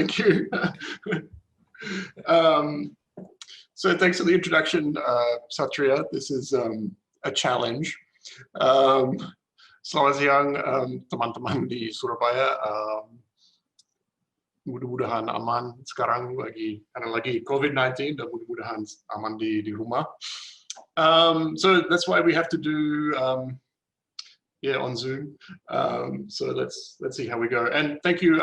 thank you. So thanks for the introduction, Satrya. This is a challenge. Selamat siang, teman-teman di Surabaya. Mudah-mudahan aman sekarang karena lagi COVID-19 dan mudah-mudahan aman di rumah. So that's why we have to do on Zoom. So let's see how we go. And thank you,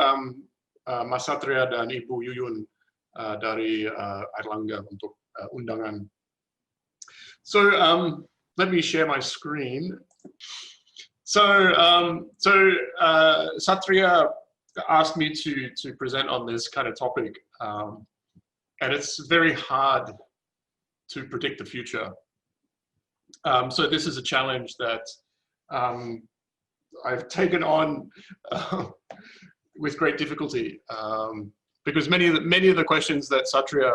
Mas Satrya dan Ibu Yuyun dari Airlangga untuk undangan. So let me share my screen. So Satrya asked me to present on this kind of topic, and it's very hard to predict the future. So this is a challenge that I've taken on with great difficulty, because many of the questions that Satrya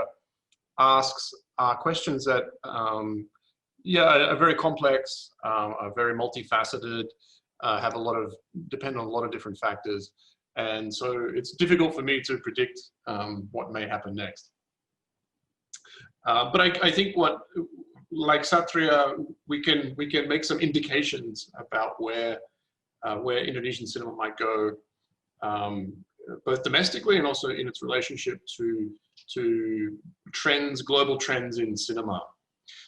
asks are questions that are very complex, are very multifaceted, depend on a lot of different factors. And so it's difficult for me to predict what may happen next. But I think like Satrya, we can make some indications about where Indonesian cinema might go, both domestically and also in its relationship to trends, global trends in cinema.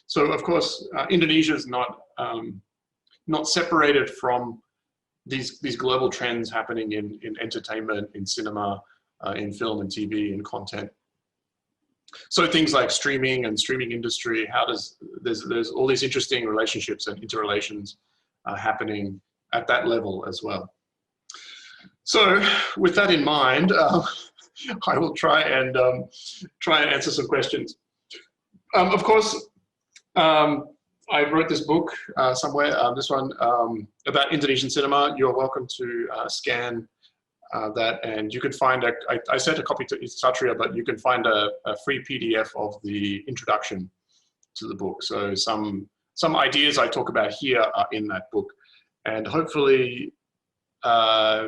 So of course, Indonesia is not separated from these global trends happening in entertainment, in cinema, in film and TV and content. So things like streaming and streaming industry, there's all these interesting relationships and interrelations happening at that level as well. So with that in mind, I will try and answer some questions. Of course, I wrote this book somewhere, this one, about Indonesian cinema. You're welcome to scan that, and you can find I sent a copy to Satrya, but you can find a free PDF of the introduction to the book. So some ideas I talk about here are in that book, and hopefully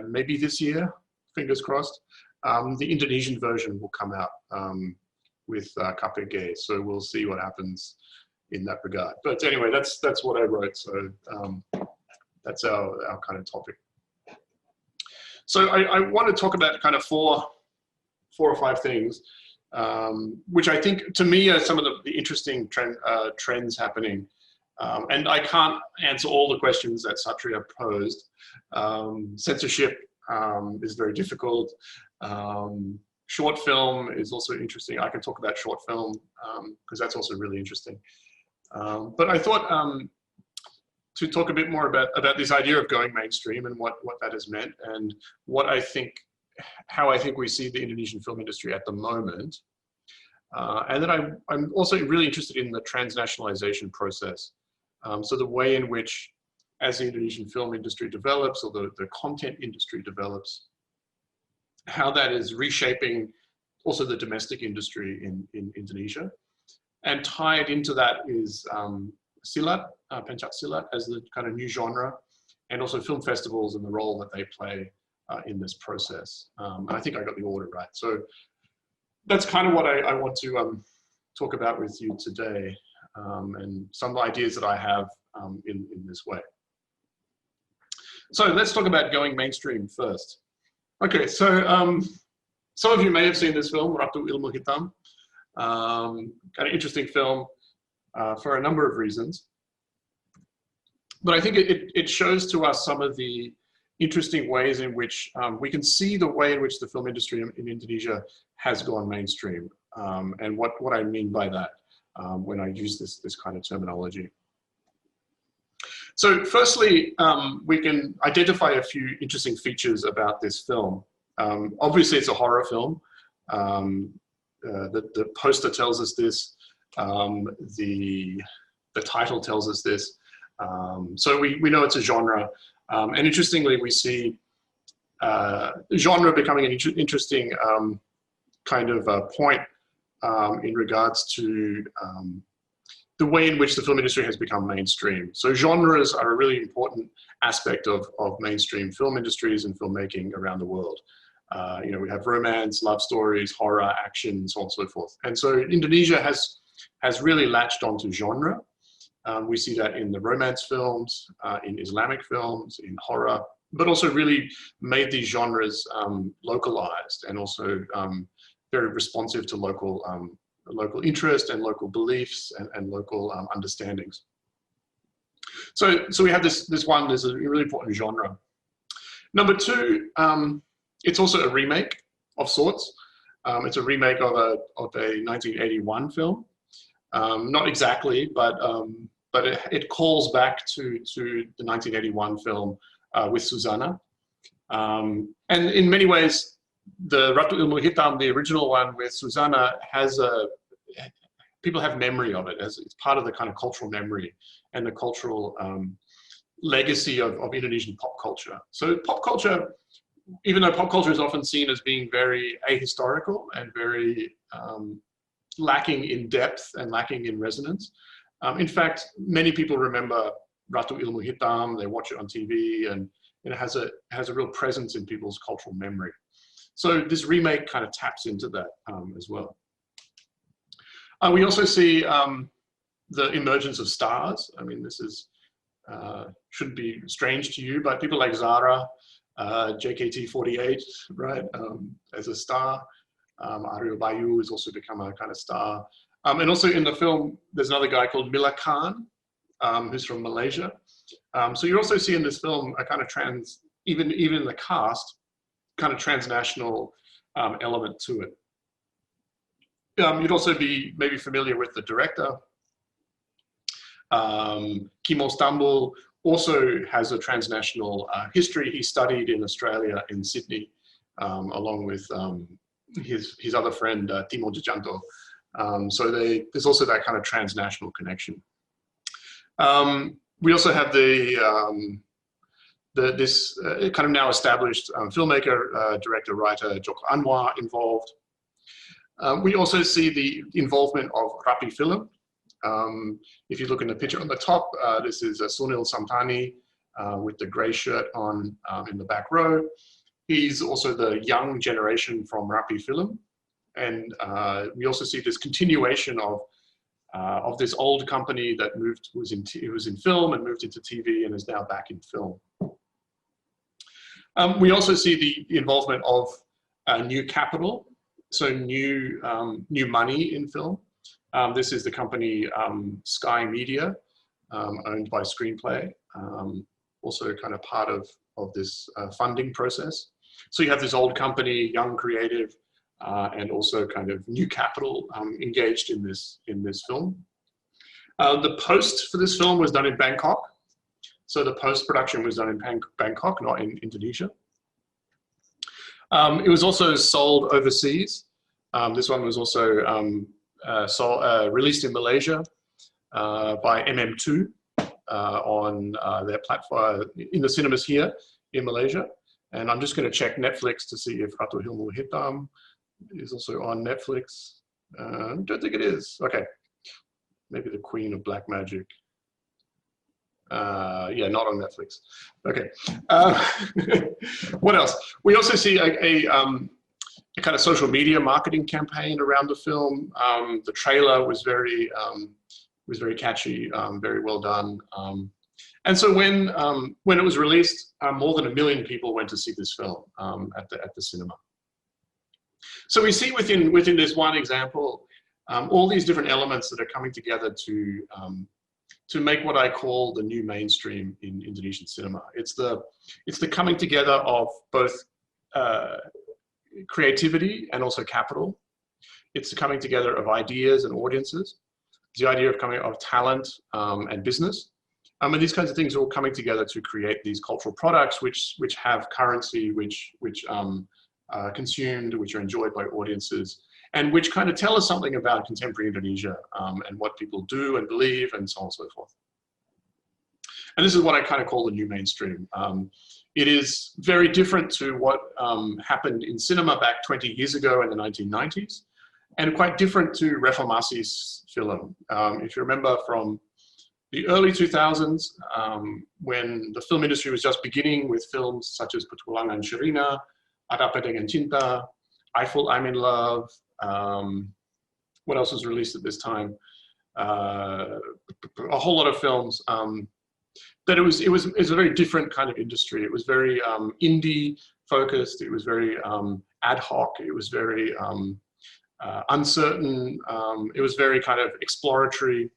maybe this year, fingers crossed, the Indonesian version will come out with KPG. So we'll see what happens in that regard. But anyway, that's what I wrote. So that's our kind of topic. So I want to talk about kind of four or five things, which I think to me are some of the interesting trends happening. And I can't answer all the questions that Satrya posed. Censorship is very difficult. Short film is also interesting. I can talk about short film because that's also really interesting. But I thought to talk a bit more about this idea of going mainstream and what that has meant, and how I think we see the Indonesian film industry at the moment. And then I'm also really interested in the transnationalization process. So the way in which, as the Indonesian film industry develops, or the content industry develops, how that is reshaping also the domestic industry in Indonesia. And tied into that is silat, pencak silat, as the kind of new genre, and also film festivals and the role that they play in this process. I think I got the order right. So that's kind of what I want to talk about with you today, and some ideas that I have in this way. So let's talk about going mainstream first. Okay, so some of you may have seen this film, Ratu Ilmu Hitam. Kind of interesting film for a number of reasons. But I think it shows to us some of the interesting ways in which we can see the way in which the film industry in Indonesia has gone mainstream, and what I mean by that when I use this kind of terminology. So firstly, we can identify a few interesting features about this film. Obviously, it's a horror film. The poster tells us this. The title tells us this. So we know it's a genre. And interestingly, we see genre becoming an interesting kind of point in regards to the way in which the film industry has become mainstream. So genres are a really important aspect of mainstream film industries and filmmaking around the world. You know, we have romance, love stories, horror, action, so on and so forth. And so Indonesia has really latched onto genre. We see that in the romance films, in Islamic films, in horror, but also really made these genres localized and also very responsive to local interest and local beliefs and local understandings. So we have this one, there's a really important genre. Number two, it's also a remake of sorts. It's a remake of a 1981 film. Not exactly, but it calls back to the 1981 film with Susanna. And in many ways, the Ratu Ilmu Hitam, the original one with Susanna, people have memory of it as it's part of the kind of cultural memory and the cultural legacy of Indonesian pop culture. So pop culture, even though pop culture is often seen as being very ahistorical and very lacking in depth and lacking in resonance, in fact, many people remember Ratu Ilmu Hitam, they watch it on TV, and it has a real presence in people's cultural memory. So this remake kind of taps into that as well. We also see the emergence of stars. I mean, this is shouldn't be strange to you, but people like Zara, JKT48, right, as a star. Aryo Bayu has also become a kind of star. And also in the film, there's another guy called Mila Khan, who's from Malaysia. So you also see in this film a kind of even in the cast, kind of transnational element to it. You'd also be maybe familiar with the director. Kimo Stambul also has a transnational history. He studied in Australia, in Sydney, along with his other friend, Timo Jajanto. So there's also that kind of transnational connection. We also have this kind of now established filmmaker, director, writer, Joko Anwar involved. We also see the involvement of Rapi Film. If you look in the picture on the top, this is Sunil Samtani with the gray shirt on in the back row. He's also the young generation from Rapi Film. And we also see this continuation of this old company that was in film and moved into TV and is now back in film. We also see the involvement of new capital, so new money in film. This is the company Sky Media, owned by Screenplay, also kind of part of this funding process. So you have this old company, young creative, and also kind of new capital engaged in this film. The post for this film was done in Bangkok. So the post-production was done in Bangkok, not in Indonesia. It was also sold overseas. This one was also released in Malaysia by MM2 on their platform in the cinemas here in Malaysia. And I'm just going to check Netflix to see if Ratu Ilmu Hitam is also on Netflix. I don't think it is. Okay. Maybe The Queen of Black Magic. Yeah, not on Netflix. Okay. What else? We also see a kind of social media marketing campaign around the film. The trailer was very catchy, very well done. And so when it was released, more than 1 million people went to see this film at the cinema. So we see within this one example, all these different elements that are coming together to make what I call the new mainstream in Indonesian cinema. It's the coming together of both creativity and also capital. It's the coming together of ideas and audiences. It's the idea of talent and business. And these kinds of things are all coming together to create these cultural products which have currency, which are consumed, which are enjoyed by audiences, and which kind of tell us something about contemporary Indonesia and what people do and believe and so on and so forth. And this is what I kind of call the new mainstream. It is very different to what happened in cinema back 20 years ago in the 1990s, and quite different to Reformasi's film. If you remember from the early 2000s, when the film industry was just beginning with films such as Petualangan Sherina, Ada Apa Dengan Cinta, Eiffel, I'm in Love. What else was released at this time? A whole lot of films. That it was a very different kind of industry. It was very indie focused. It was very ad hoc. It was very uncertain. It was very kind of exploratory.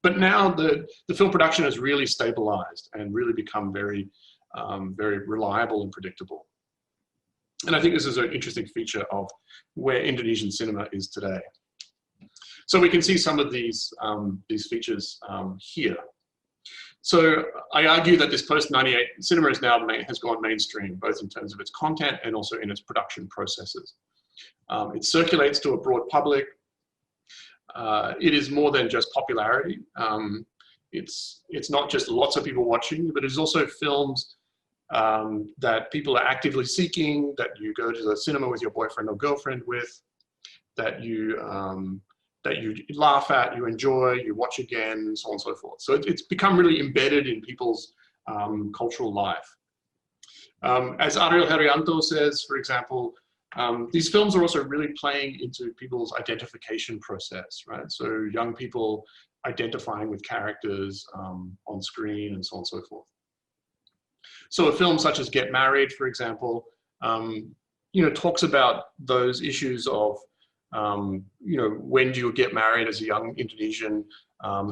But now the film production has really stabilized and really become very, very reliable and predictable. And I think this is an interesting feature of where Indonesian cinema is today. So we can see some of these features here. So I argue that this post-98 cinema is now has gone mainstream, both in terms of its content and also in its production processes. It circulates to a broad public. It is more than just popularity. It's not just lots of people watching, but it's also films that people are actively seeking, that you go to the cinema with your boyfriend or girlfriend with, that you laugh at, you enjoy, you watch again, and so on and so forth. So it's become really embedded in people's cultural life. As Ariel Herianto says, for example, these films are also really playing into people's identification process, right? So young people identifying with characters on screen and so on and so forth. So a film such as Get Married, for example, talks about those issues of when do you get married as a young Indonesian?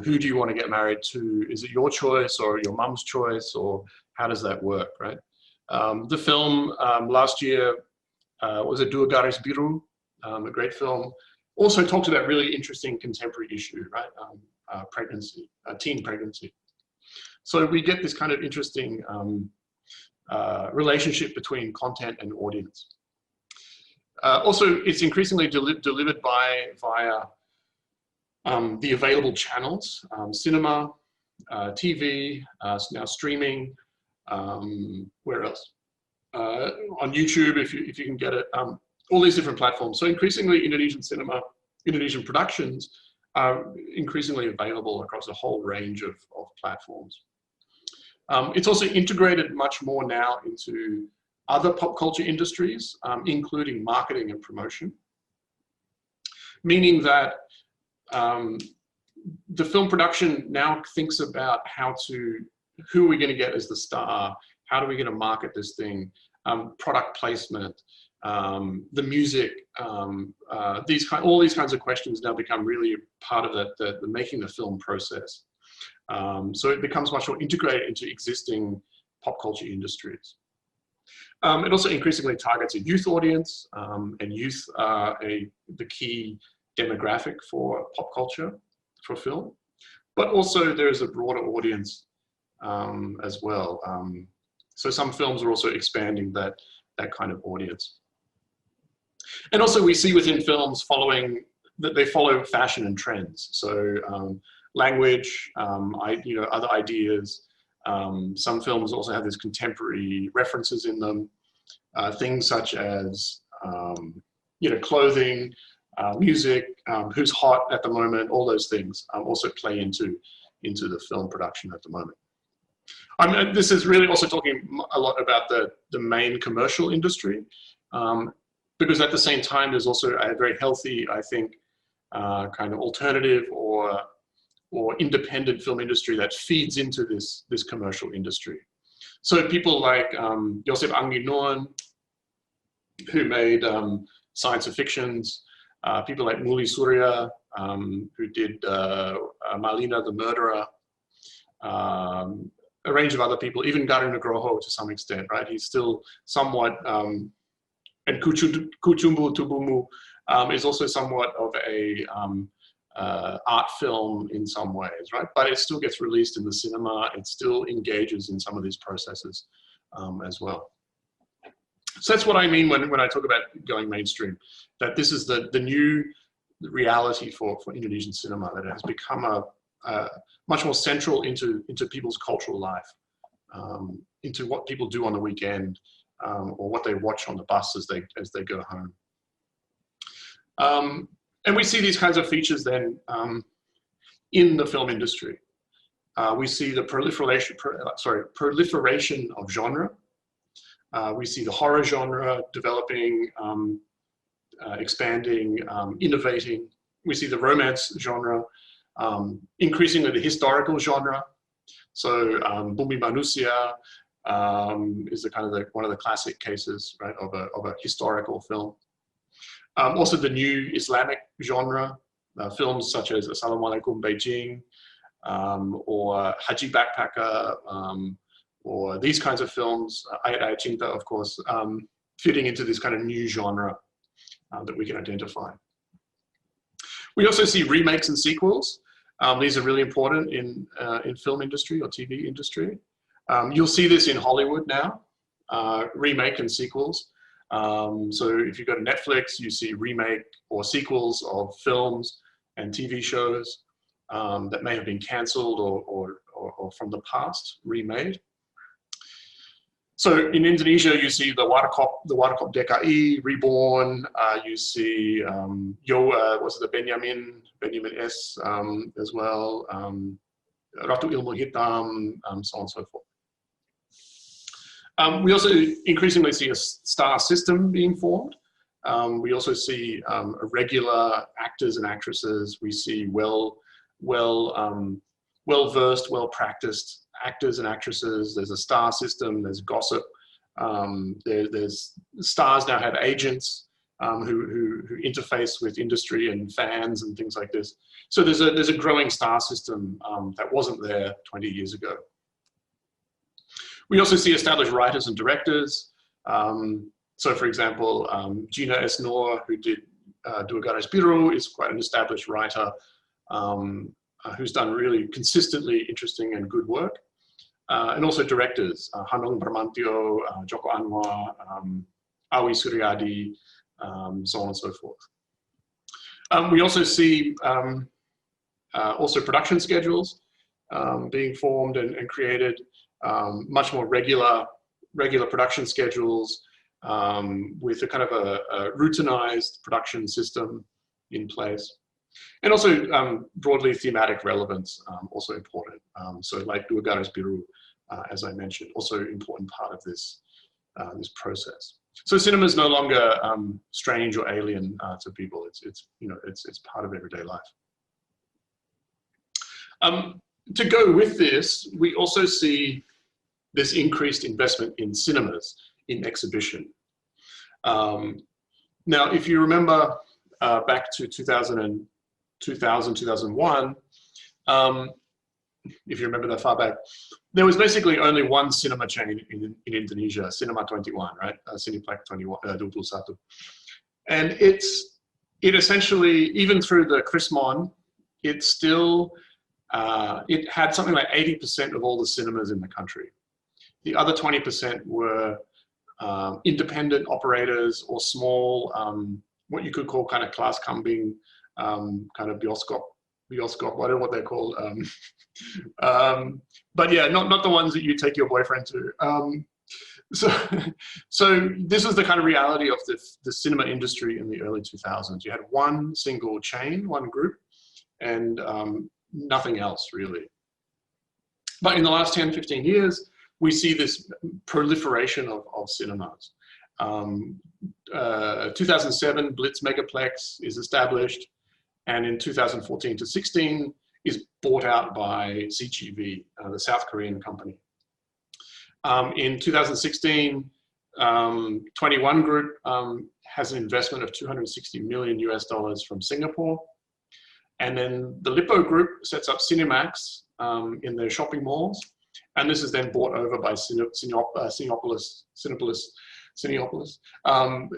Who do you want to get married to? Is it your choice or your mum's choice, or how does that work, right? The film last year was a Dua Garis Biru, a great film. Also talks about really interesting contemporary issue, right? Pregnancy, teen pregnancy. So we get this kind of interesting relationship between content and audience. Also, it's increasingly delivered via the available channels, cinema, TV, now streaming, where else? On YouTube, if you can get it, all these different platforms. So increasingly Indonesian cinema, Indonesian productions are increasingly available across a whole range of platforms. It's also integrated much more now into other pop culture industries, including marketing and promotion, meaning that the film production now thinks about who are we going to get as the star, how are we going to market this thing, product placement, the music, all these kinds of questions now become really part of the making the film process. So it becomes much more integrated into existing pop culture industries. It also increasingly targets a youth audience, and youth are the key demographic for pop culture, for film. But also there is a broader audience as well. So some films are also expanding that kind of audience. And also we see within films that they follow fashion and trends. So language, other ideas. Some films also have these contemporary references in them. Things such as clothing, music, who's hot at the moment, all those things also play into the film production at the moment. This is really also talking a lot about the main commercial industry, because at the same time there's also a very healthy, I think, kind of alternative or independent film industry that feeds into this commercial industry. So people like Joseph Anginoan, who made science fictions, people like Muli Surya, who did Malina the Murderer, a range of other people, even Garin Nugroho to some extent, right? He's still somewhat, and Kuchumbu Tubumu is also somewhat of a art film in some ways, right? But it still gets released in the cinema. It still engages in some of these processes as well. So that's what I mean when I talk about going mainstream, that this is the new reality for Indonesian cinema, that it has become a much more central into people's cultural life, into what people do on the weekend, or what they watch on the bus as they go home. And we see these kinds of features then in the film industry. We see the proliferation of genre. We see the horror genre developing, expanding, innovating. We see the romance genre, increasingly the historical genre. So Bumi Manusia is the kind of one of the classic cases, right, of a historical film. Also the new Islamic genre, films such as Assalamualaikum Beijing, or Haji Backpacker, or these kinds of films, Ayat Cinta, of course, fitting into this kind of new genre that we can identify. We also see remakes and sequels. These are really important in film industry or TV industry. You'll see this in Hollywood now, remake and sequels. So if you go to Netflix, you see remake or sequels of films and TV shows that may have been cancelled or from the past, remade. So in Indonesia, you see the Warkop DKI reborn. You see what's the Benjamin S as well, Ratu Ilmu Hitam, so on and so forth. We also increasingly see a star system being formed. We also see regular actors and actresses. We see well-versed, well-practiced actors and actresses. There's a star system, there's gossip. There's stars now have agents who interface with industry and fans and things like this. So there's a growing star system that wasn't there 20 years ago. We also see established writers and directors. So for example, Gina S. Noor, who did Dua Garis Biru, is quite an established writer who's done really consistently interesting and good work. And also directors, Hanung Bramantio, Joko Anwar, Awi Suryadi, so on and so forth. We also see also production schedules being formed and created, much more regular production schedules with a kind of a routinized production system in place. And also broadly thematic relevance, also important. So like Dua Garis Biru, as I mentioned, also important part of this, this process. So cinema is no longer strange or alien to people. It's part of everyday life. To go with this, we also see this increased investment in cinemas, in exhibition. Now, if you remember back to 2000, 2001, if you remember that far back, there was basically only one cinema chain in Indonesia, Cinema 21, right? Cineplex 21. And it essentially, even through the Krismon, it still, it had something like 80% of all the cinemas in the country. The other 20% were independent operators or small, what you could call kind of class kambing, kind of bioskop, whatever what they're called. But yeah, not the ones that you take your boyfriend to. So this is the kind of reality of the cinema industry in the early 2000s. You had one single chain, one group, and nothing else really. But in the last 10, 15 years, we see this proliferation of cinemas. 2007, Blitz Megaplex is established, and in 2014 to 16 is bought out by CGV, the South Korean company. In 2016, 21 Group has an investment of $260 million from Singapore. And then the Lippo Group sets up Cinemax in their shopping malls. And this is then bought over by Cinepolis,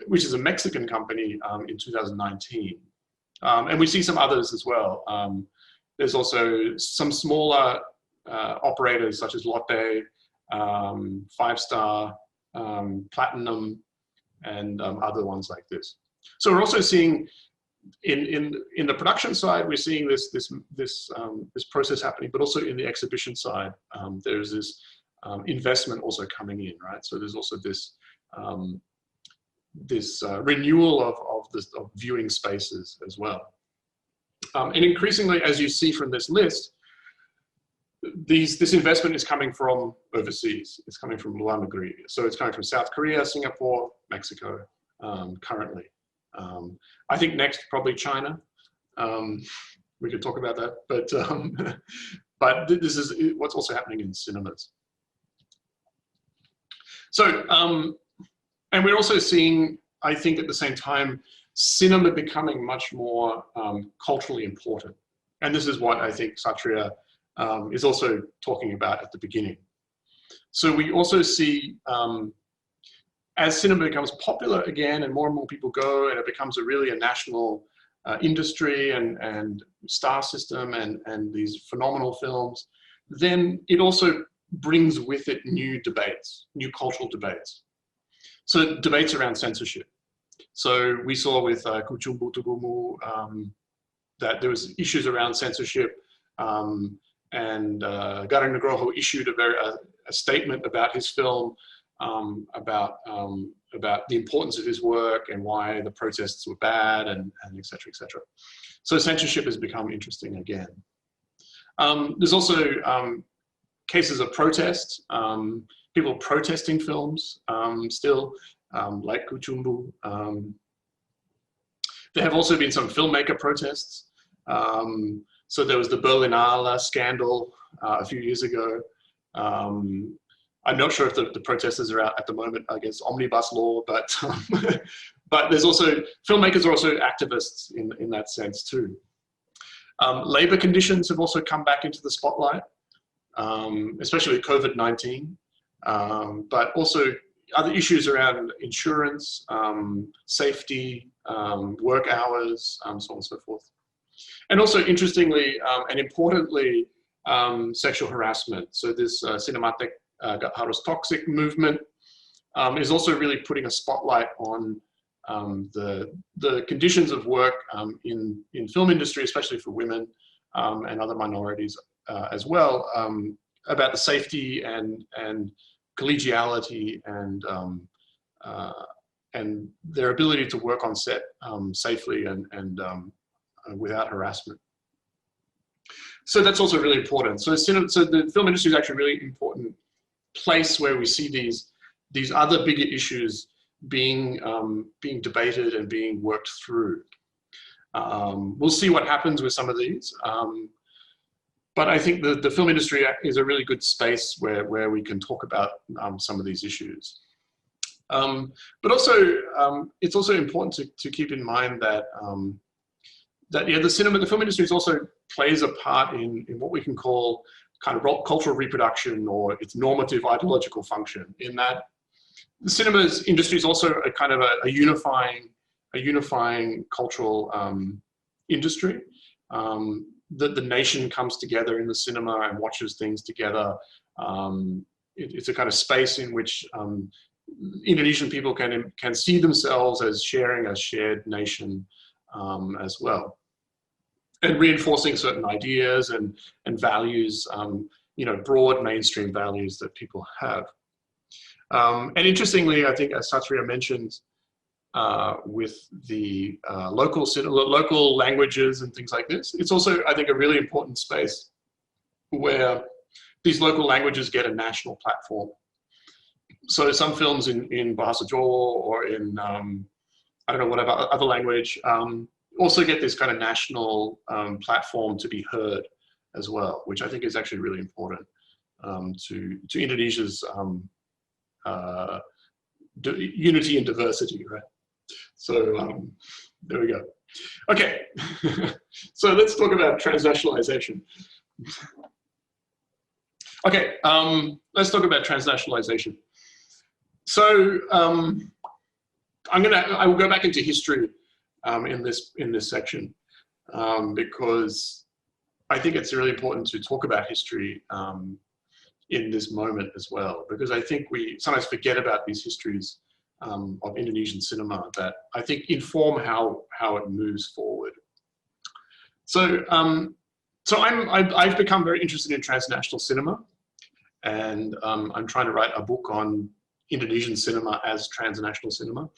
which is a Mexican company in 2019. And we see some others as well. There's also some smaller operators such as Lotte, Five Star, Platinum, and other ones like this. So we're also seeing in the production side, we're seeing this process happening, but also in the exhibition side, there's this investment also coming in, right? So there's also this renewal of viewing spaces as well. And increasingly, as you see from this list, this investment is coming from overseas. It's coming from luar negeri. So it's coming from South Korea, Singapore, Mexico, currently. I think next probably China. We could talk about that, but this is what's also happening in cinemas. So, and we're also seeing, I think at the same time, cinema becoming much more culturally important. And this is what I think Satrya is also talking about at the beginning. So we also see, as cinema becomes popular again and more people go, and it becomes a national industry and star system and these phenomenal films, then it also brings with it new debates, new cultural debates. So debates around censorship. So we saw with Kuchumbu Tubumu that there was issues around censorship, and Garang Nugroho issued a statement about his film, about the importance of his work and why the protests were bad, and et cetera, et cetera. So censorship has become interesting again. There's also cases of protests, people protesting films still, like Kuchumbu. There have also been some filmmaker protests. So there was the Berlinale scandal a few years ago. I'm not sure if the protesters are out at the moment against omnibus law, but but there's also, filmmakers are also activists in that sense too. Labor conditions have also come back into the spotlight, especially with COVID-19, but also other issues around insurance, safety, work hours, so on and so forth. And also interestingly and importantly, sexual harassment. So this cinematic harus toxic movement is also really putting a spotlight on the conditions of work in film industry, especially for women and other minorities as well, about the safety and collegiality and their ability to work on set safely and without harassment. So that's also really important. So the film industry is actually a really important place where we see these other bigger issues being debated and being worked through. We'll see what happens with some of these. But I think the film industry is a really good space where we can talk about some of these issues. But also, it's also important to keep in mind that the film industry also plays a part in what we can call kind of cultural reproduction, or its normative ideological function, in that the cinema industry is also a kind of a unifying cultural industry. The nation comes together in the cinema and watches things together. It's a kind of space in which Indonesian people can see themselves as sharing a shared nation as well, and reinforcing certain ideas and values, broad mainstream values that people have. And interestingly, I think, as Satrya mentioned, with the local languages and things like this, it's also, I think, a really important space where these local languages get a national platform. So some films in Bahasa Jawa or in, I don't know, whatever other language, also get this kind of national platform to be heard as well, which I think is actually really important to Indonesia's unity and diversity, right? So there we go. Okay, so let's talk about transnationalization. Okay, let's talk about transnationalization. So I will go back into history in this section because I think it's really important to talk about history in this moment as well, because I think we sometimes forget about these histories of Indonesian cinema that I think inform how it moves forward. So I've become very interested in transnational cinema, and I'm trying to write a book on Indonesian cinema as transnational cinema,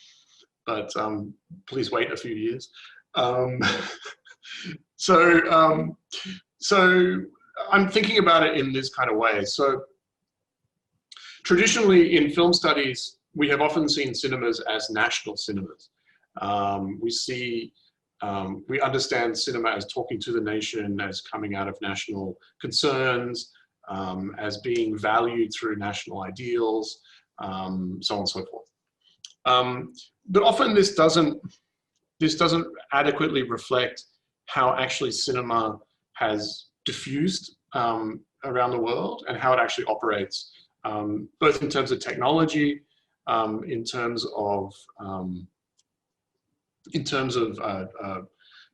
but please wait a few years. I'm thinking about it in this kind of way. So traditionally in film studies, we have often seen cinemas as national cinemas. We understand cinema as talking to the nation, as coming out of national concerns, as being valued through national ideals, so on and so forth. But often this doesn't adequately reflect how actually cinema has diffused around the world and how it actually operates, both in terms of technology, in terms of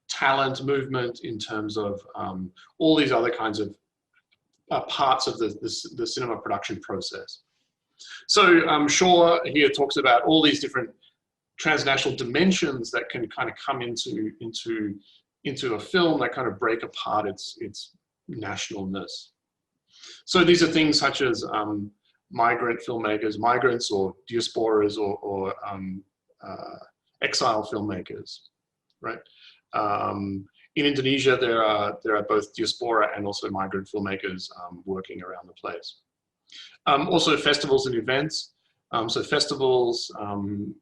talent movement, in terms of all these other kinds of parts of the cinema production process. So Shaw here talks about all these different transnational dimensions that can kind of come into a film that kind of break apart its nationalness. So these are things such as migrant filmmakers, migrants or diasporas or exile filmmakers, right? In Indonesia, there are both diaspora and also migrant filmmakers working around the place. Also festivals and events. So festivals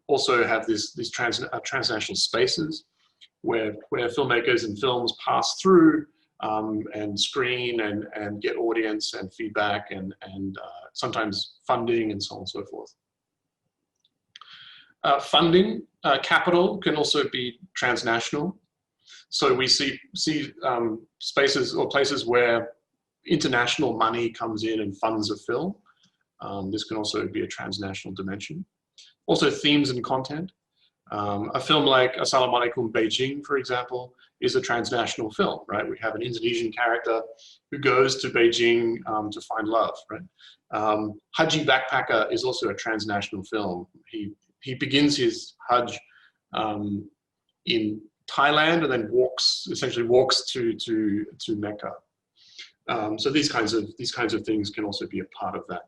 also have these transnational spaces where filmmakers and films pass through and screen and get audience and feedback and sometimes funding and so on and so forth. Funding, capital can also be transnational. So we see spaces or places where international money comes in and funds a film. This can also be a transnational dimension. Also themes and content. A film like Assalamualaikum Beijing, for example, is a transnational film, right? We have an Indonesian character who goes to Beijing to find love, right? Haji Backpacker is also a transnational film. He begins his Hajj in Thailand and then essentially walks to Mecca. So these kinds of things can also be a part of that.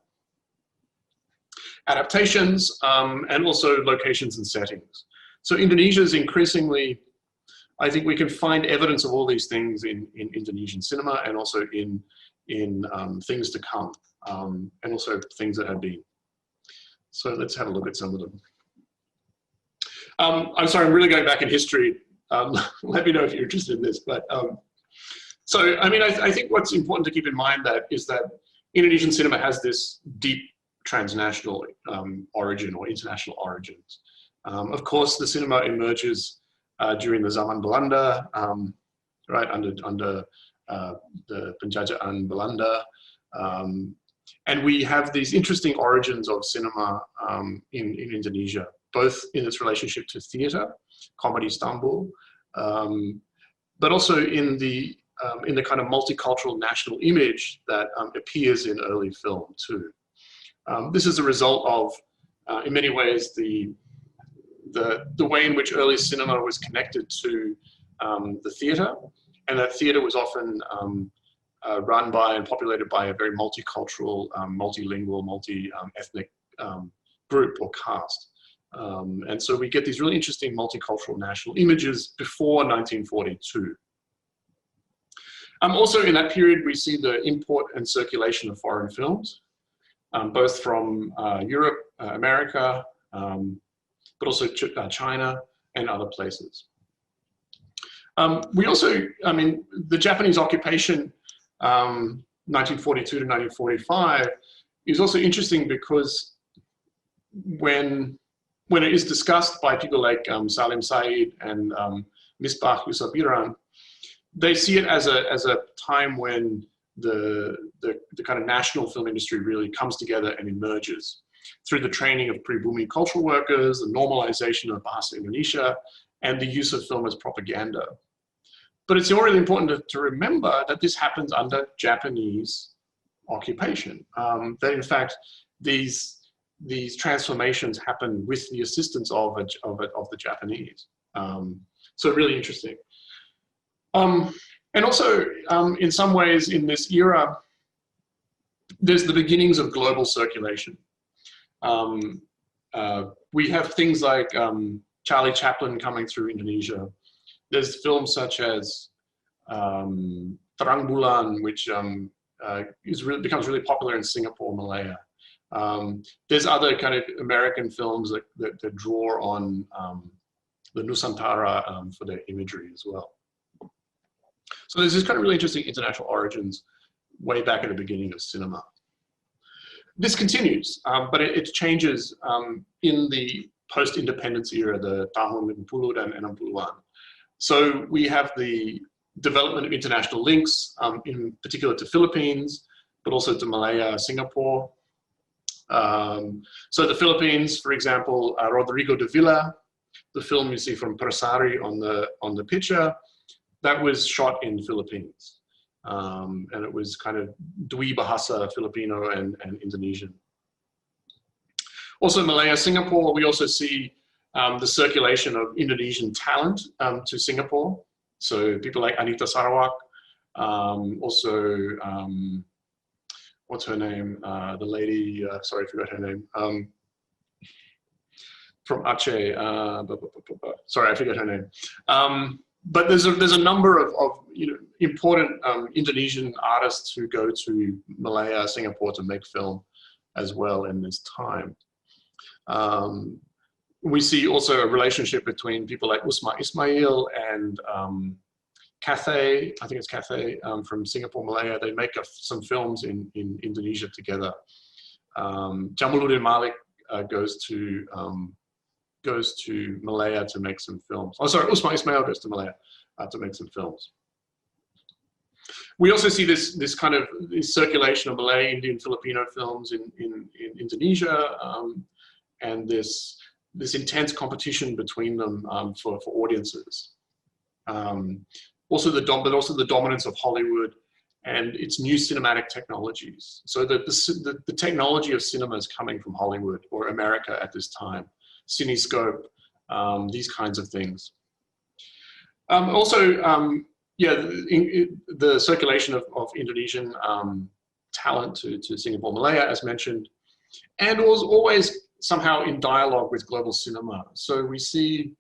Adaptations and also locations and settings. So Indonesia is increasingly, I think we can find evidence of all these things in Indonesian cinema and also in things to come, and also things that have been. So let's have a look at some of them. I'm sorry, I'm really going back in history. Let me know if you're interested in this, but so I mean, I think what's important to keep in mind is that Indonesian cinema has this deep transnational origin or international origins. Of course, the cinema emerges during the Zaman Belanda, right, under the Penjajahan Belanda. And we have these interesting origins of cinema in Indonesia, both in its relationship to theatre, Comedy Istanbul, but also in the kind of multicultural national image that appears in early film too. This is a result of, in many ways, the way in which early cinema was connected to the theatre, and that theatre was often run by and populated by a very multicultural, multilingual, multi-ethnic group or cast. And so we get these really interesting multicultural national images before 1942. Also in that period, we see the import and circulation of foreign films, both from Europe, America, but also China and other places. We also, I mean, the Japanese occupation, 1942 to 1945, is also interesting because when it is discussed by people like Salim Said and Misbah Yusabiran, they see it as a time when the kind of national film industry really comes together and emerges through the training of pribumi cultural workers, the normalization of Bahasa Indonesia, and the use of film as propaganda. But it's really important to remember that this happens under Japanese occupation. That in fact, these transformations happen with the assistance of the Japanese. So really interesting. And also, in some ways, in this era, there's the beginnings of global circulation. We have things like Charlie Chaplin coming through Indonesia. There's films such as Terang Bulan, which becomes really popular in Singapore, Malaya. There's other kind of American films that draw on the Nusantara for their imagery as well. So there's this kind of really interesting international origins way back at the beginning of cinema. This continues, but it changes in the post-independence era, the tahun 50 dan 60-an. So we have the development of international links, in particular to Philippines, but also to Malaya, Singapore. So the Philippines, for example, Rodrigo de Villa, the film you see from Persari on the picture, that was shot in Philippines. And it was kind of Dwi Bahasa Filipino and Indonesian. Also Malaya, Singapore, we also see the circulation of Indonesian talent to Singapore. So people like Anita Sarawak, also, what's her name? The lady, sorry, I forgot her name. From Aceh, sorry, I forget her name. But there's a number of important Indonesian artists who go to Malaya, Singapore to make film as well in this time. We see also a relationship between people like Usma Ismail and Cathay, I think it's Cathay from Singapore, Malaya. They make some films in Indonesia together. Jamaluddin Malik goes to Malaya to make some films. Oh, sorry, Usma Ismail goes to Malaya to make some films. We also see this kind of circulation of Malay, Indian, Filipino films in Indonesia, and this intense competition between them for audiences. Also the dominance of Hollywood and its new cinematic technologies. So that the technology of cinema is coming from Hollywood or America at this time. Cinescope, these kinds of things. The circulation of Indonesian talent to Singapore, Malaya, as mentioned, and was always somehow in dialogue with global cinema. So we see,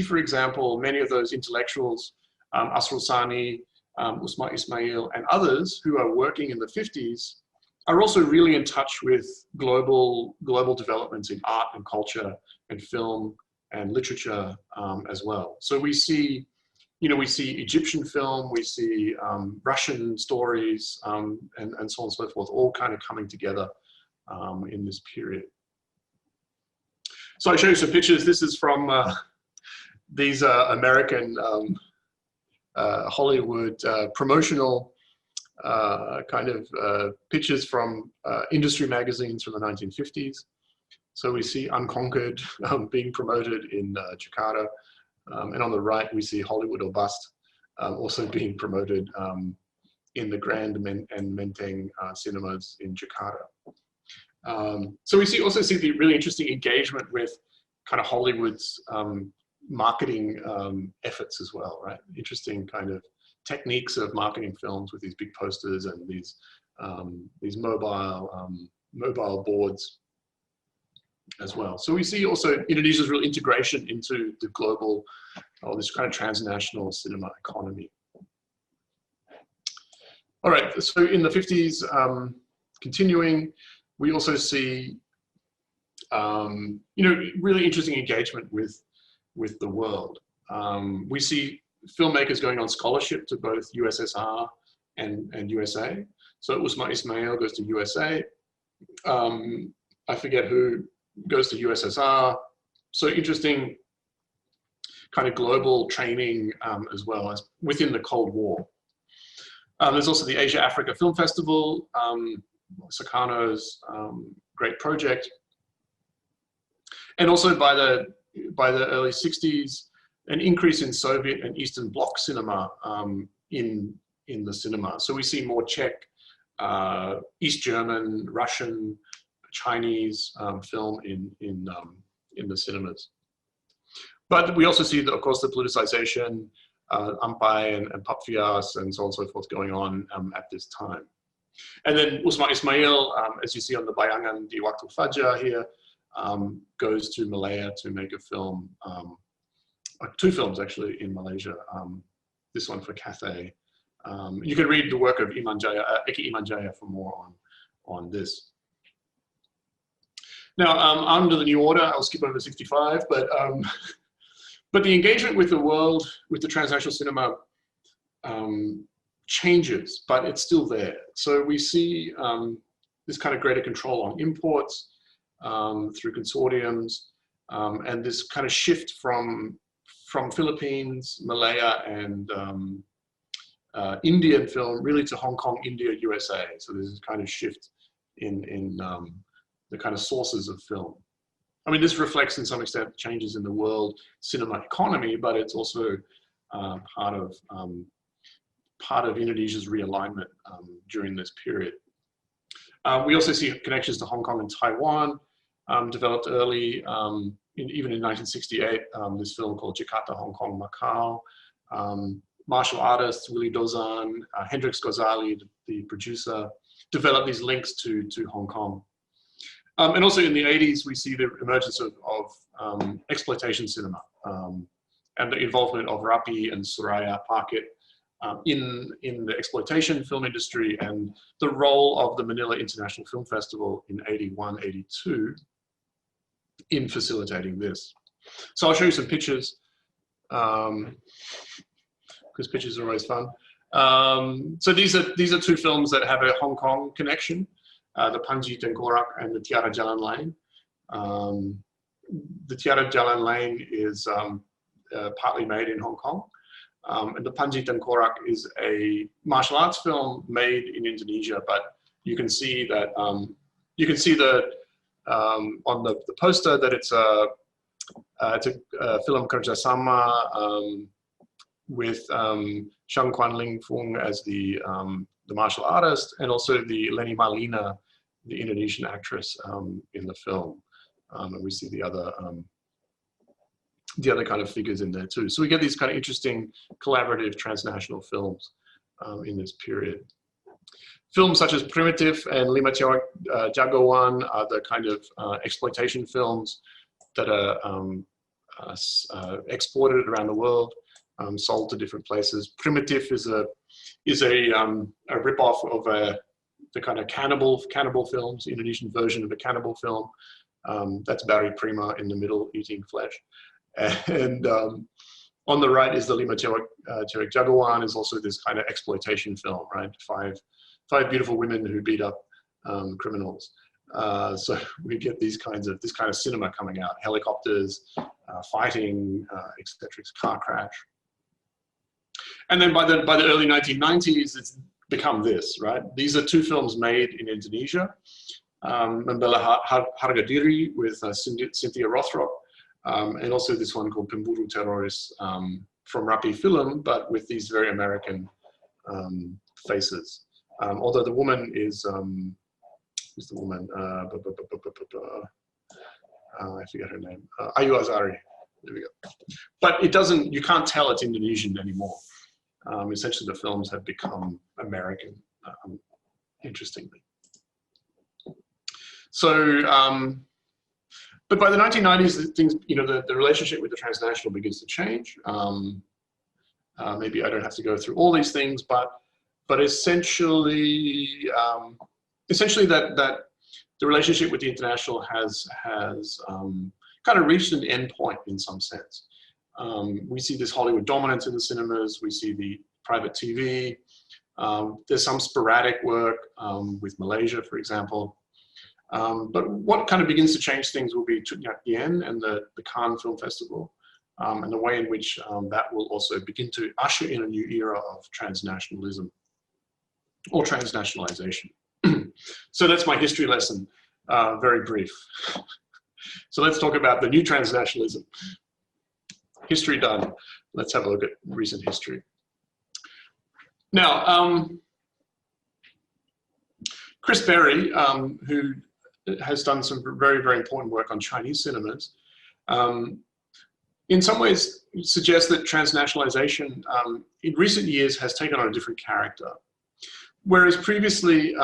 for example, many of those intellectuals, Asrul Sani, Usma Ismail, and others who are working in the 50s are also really in touch with global developments in art and culture and film and literature as well. So we see Egyptian film, we see Russian stories, and so on and so forth, all kind of coming together in this period. So I show you some pictures. This is from these American Hollywood promotional kind of pictures from industry magazines from the 1950s. So we see Unconquered being promoted in Jakarta. And on the right, we see Hollywood or Bust also being promoted in the Grand and Menteng cinemas in Jakarta. So we also see the really interesting engagement with kind of Hollywood's marketing efforts as well, right? Interesting kind of techniques of marketing films with these big posters and these mobile boards as well. So we see also Indonesia's real integration into the global, or this kind of transnational cinema economy. All right, so in the 50s, continuing, we also see, really interesting engagement with the world. We see filmmakers going on scholarship to both USSR and USA. So Usma Ismail goes to USA. I forget who goes to USSR. So interesting kind of global training as well as within the Cold War. There's also the Asia Africa Film Festival, Sukarno's great project. And also by the early 60s, an increase in Soviet and Eastern Bloc cinema in the cinema. So we see more Czech, East German, Russian, Chinese film in the cinemas. But we also see, of course, the politicization, Ampai and Papvias and so on and so forth going on at this time. And then Usma Ismail, as you see on the Bayangan di Waktu Fajar here, goes to Malaya to make a film, two films actually in Malaysia. This one for Cathay You can read the work of Eki Imanjaya for more on this. Now, under the new order, I'll skip over 65, but the engagement with the world, with the transnational cinema, changes, but it's still there. So we see this kind of greater control on imports through consortiums, and this kind of shift from Philippines, Malaya, and Indian film really to Hong Kong, India, USA. So there's this kind of shift in the kind of sources of film. I mean, this reflects in some extent changes in the world cinema economy, but it's also part of Indonesia's realignment during this period. We also see connections to Hong Kong and Taiwan, developed early, even in 1968, this film called Jakarta, Hong Kong, Macau. Martial artists, Willy Dozan, Hendrix Ghazali, the producer, developed these links to Hong Kong. And also in the 80s, we see the emergence of exploitation cinema and the involvement of Rapi and Suraya Pakit in the exploitation film industry, and the role of the Manila International Film Festival in 81, 82 in facilitating this. So I'll show you some pictures, because pictures are always fun. So these are two films that have a Hong Kong connection, the Panji Tengkorak and the Tiara Jalan Lain. The Tiara Jalan Lain is partly made in Hong Kong. And the Panji Tengkorak is a martial arts film made in Indonesia, but you can see that on the poster that it's a film kerjasama with Shang Quan Ling Fung as the martial artist, and also the Leni Malina, the Indonesian actress in the film. And we see the other kind of figures in there too. So we get these kind of interesting collaborative transnational films in this period. Films such as Primitive and Lima Tiawak Jagoan are the kind of exploitation films that are exported around the world, sold to different places. Primitive is a rip-off of the kind of cannibal films, Indonesian version of a cannibal film. That's Barry Prima in the middle eating flesh. And on the right is the Lima Tiawak Jagoan, is also this kind of exploitation film, right? Five beautiful women who beat up criminals. So we get this kind of cinema coming out: helicopters, fighting, etc. Car crash. And then by the early 1990s, it's become this, right? These are two films made in Indonesia: Membela Harga Diri with Cynthia Rothrock, and also this one called Pemburu Teroris from Rapi Film, but with these very American faces. Although the woman is, who's the woman? I forget her name. Ayu Azari. There we go. But you can't tell it's Indonesian anymore. Essentially, the films have become American, interestingly. So, but by the 1990s, things, the relationship with the transnational begins to change. Maybe I don't have to go through all these things, but essentially that the relationship with the international has kind of reached an end point in some sense. We see this Hollywood dominance in the cinemas. We see the private TV. There's some sporadic work with Malaysia, for example. But what kind of begins to change things will be Chut Nyak Yen and the Cannes Film Festival, and the way in which that will also begin to usher in a new era of transnationalism or transnationalization. So that's my history lesson, very brief. So let's talk about the new transnationalism. History done. Let's have a look at recent history. Now, Chris Berry, who has done some very, very important work on Chinese cinemas, in some ways suggests that transnationalization in recent years has taken on a different character. Whereas previously,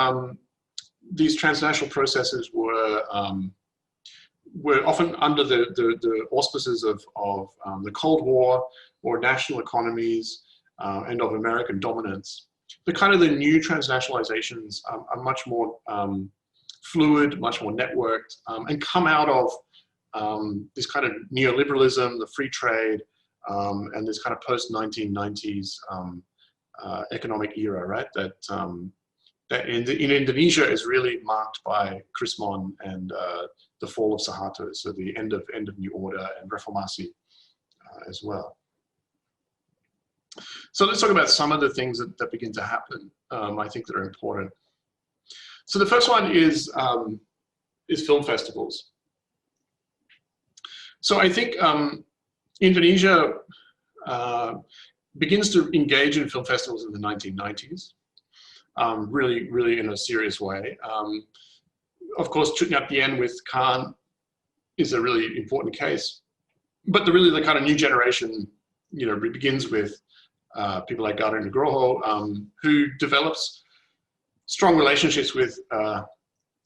these transnational processes were often under the auspices of the Cold War or national economies and of American dominance. the kind of the new transnationalizations are much more fluid, much more networked, and come out of this kind of neoliberalism, the free trade, and this kind of post-1990s economic era, right? That in Indonesia is really marked by Krismon and the fall of Suharto, so the end of New Order and Reformasi as well. So let's talk about some of the things that begin to happen, I think, that are important. So the first one is film festivals. So I think Indonesia begins to engage in film festivals in the 1990s, really in a serious way. Of course, Chutnyapian with Khan is a really important case, but the kind of new generation, begins with people like Garuda Nugroho, who develops strong relationships with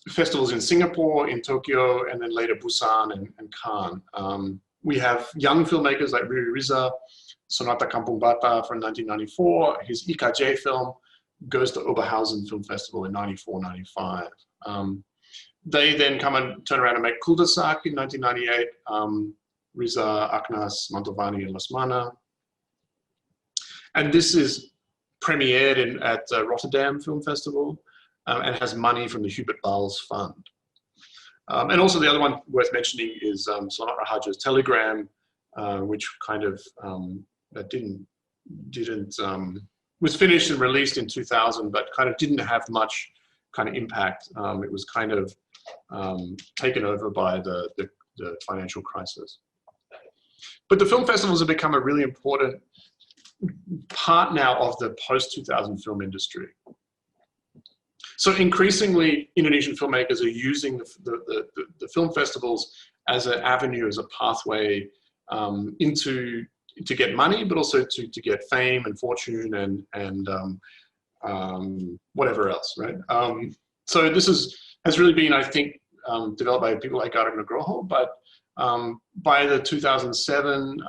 festivals in Singapore, in Tokyo, and then later Busan and Cannes. We have young filmmakers like Riri Riza, Sonata Kampung Bata from 1994. His IKJ film goes to Oberhausen Film Festival in 94, 95. They then come and turn around and make Kuldesak in 1998. Riza, Aknas, Mantovani, and Lasmana. And this is premiered at Rotterdam Film Festival and has money from the Hubert Bals Fund. And also the other one worth mentioning is Selamat Rahaja's Telegram, which kind of was finished and released in 2000, but kind of didn't have much kind of impact. It was kind of taken over by the financial crisis. But the film festivals have become a really important part now of the post-2000 film industry. So increasingly, Indonesian filmmakers are using the film festivals as an avenue, as a pathway to get money, but also to get fame and fortune and whatever else, right? So this has really been, I think, developed by people like Garuda Nugroho, but by the 2007,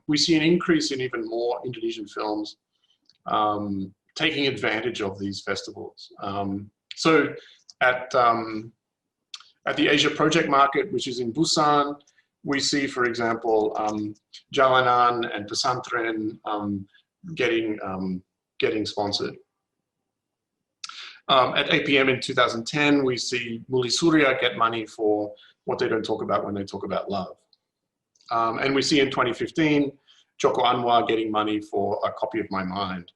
we see an increase in even more Indonesian films taking advantage of these festivals. So at the Asia Project Market, which is in Busan, we see, for example, Jalanan and Pesantren getting sponsored. At APM in 2010, we see Muli Surya get money for What They Don't Talk About When They Talk About Love. And we see in 2015, Joko Anwar getting money for A Copy of My Mind.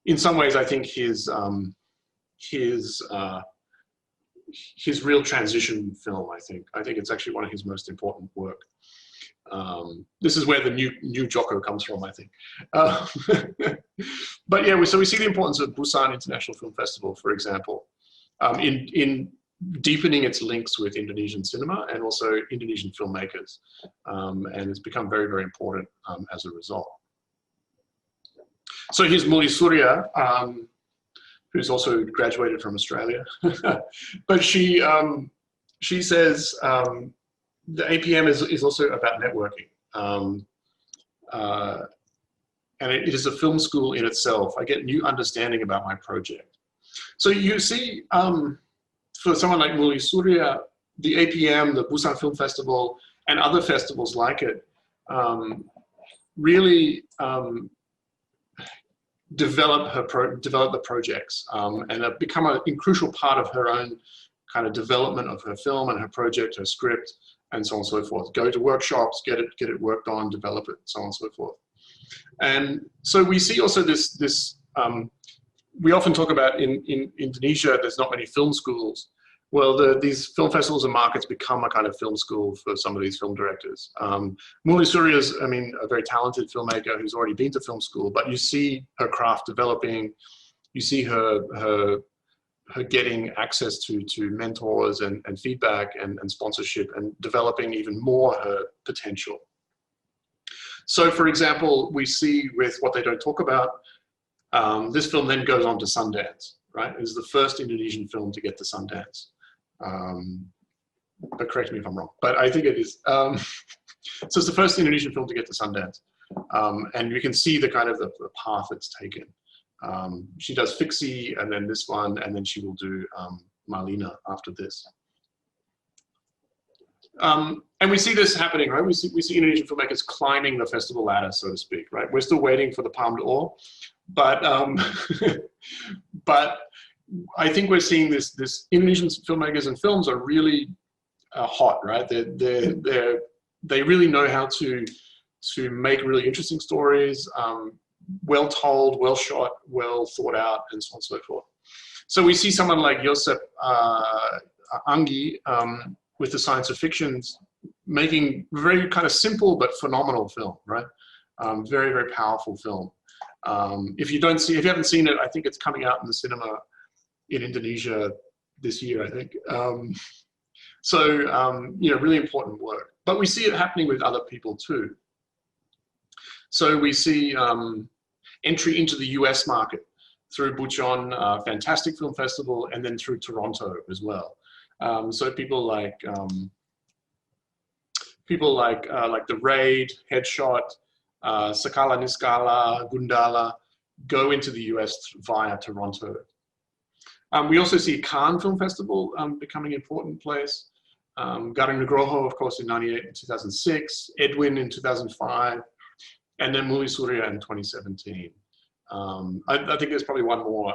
In some ways, I think his real transition film, I think it's actually one of his most important work. This is where the new Joko comes from, I think. But yeah, so we see the importance of Busan International Film Festival, for example, in deepening its links with Indonesian cinema and also Indonesian filmmakers. And it's become very, very important as a result. So here's Muli Surya, who's also graduated from Australia. But she says the APM is also about networking. And it is a film school in itself. I get new understanding about my project. So you see, for someone like Muli Surya, the APM, the Busan Film Festival, and other festivals like it, really develop the projects and have become a crucial part of her own kind of development of her film and her project, her script, and so on and so forth. Go to workshops, get it worked on, develop it, so on and so forth. And so we see also this we often talk about in Indonesia, there's not many film schools. Well, these film festivals and markets become a kind of film school for some of these film directors. Muli Surya is, a very talented filmmaker who's already been to film school, but you see her craft developing, you see her getting access to mentors and feedback and sponsorship and developing even more her potential. So for example, we see with What They Don't Talk About, this film then goes on to Sundance, right? It is the first Indonesian film to get to Sundance. But correct me if I'm wrong, but I think it is. So it's the first Indonesian film to get to Sundance. And you can see the kind of the path it's taken. She does Fixie, and then this one, and then she will do Marlena after this. And we see this happening, right? We see Indonesian filmmakers climbing the festival ladder, so to speak, right? We're still waiting for the Palme d'Or, but but I think we're seeing this Indonesian filmmakers and films are really hot, right? They really know how to make really interesting stories, well told, well shot, well thought out, and so on and so forth. So we see someone like Josep Anggi with the science of fictions making very kind of simple but phenomenal film, right? Very, very powerful film. If you haven't seen it, I think it's coming out in the cinema in Indonesia this year, I think. You know, really important work. But we see it happening with other people too. So we see entry into the US market through Bucheon Fantastic Film Festival, and then through Toronto as well. So people like The Raid, Headshot, Sakala Niskala, Gundala go into the US via Toronto. We also see Cannes Film Festival becoming an important place. Garing Nugroho, of course, in '98 and 2006, Edwin in 2005, and then Muli Surya in 2017. I think there's probably one more,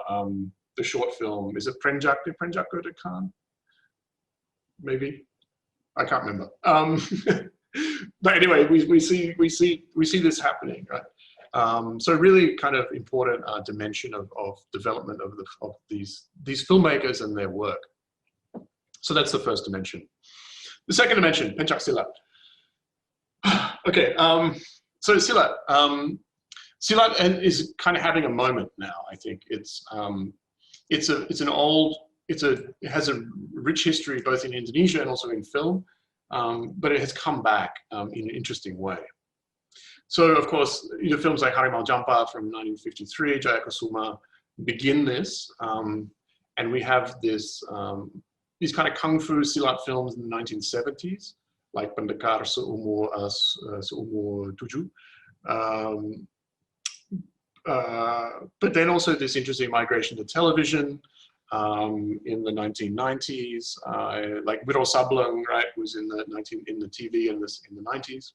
the short film. Is it Prenjak? Did Prenjak go to Cannes? Maybe, I can't remember. But anyway, we see this happening, right? So really kind of important dimension of development of these filmmakers and their work. So that's the first dimension. The second dimension, Pencak Silat. Okay, so Silat. Silat is kind of having a moment now. I think it has a rich history both in Indonesia and also in film, but it has come back in an interesting way. So of course, you know, films like Harimau Jampa from 1953, Jaya Kusuma begin this, and we have this these kind of kung fu silat films in the 1970s, like Pendekar Seumur Tujuh. But then also this interesting migration to television in the 1990s, like Wiro Sableng, right, was in the TV in the 90s.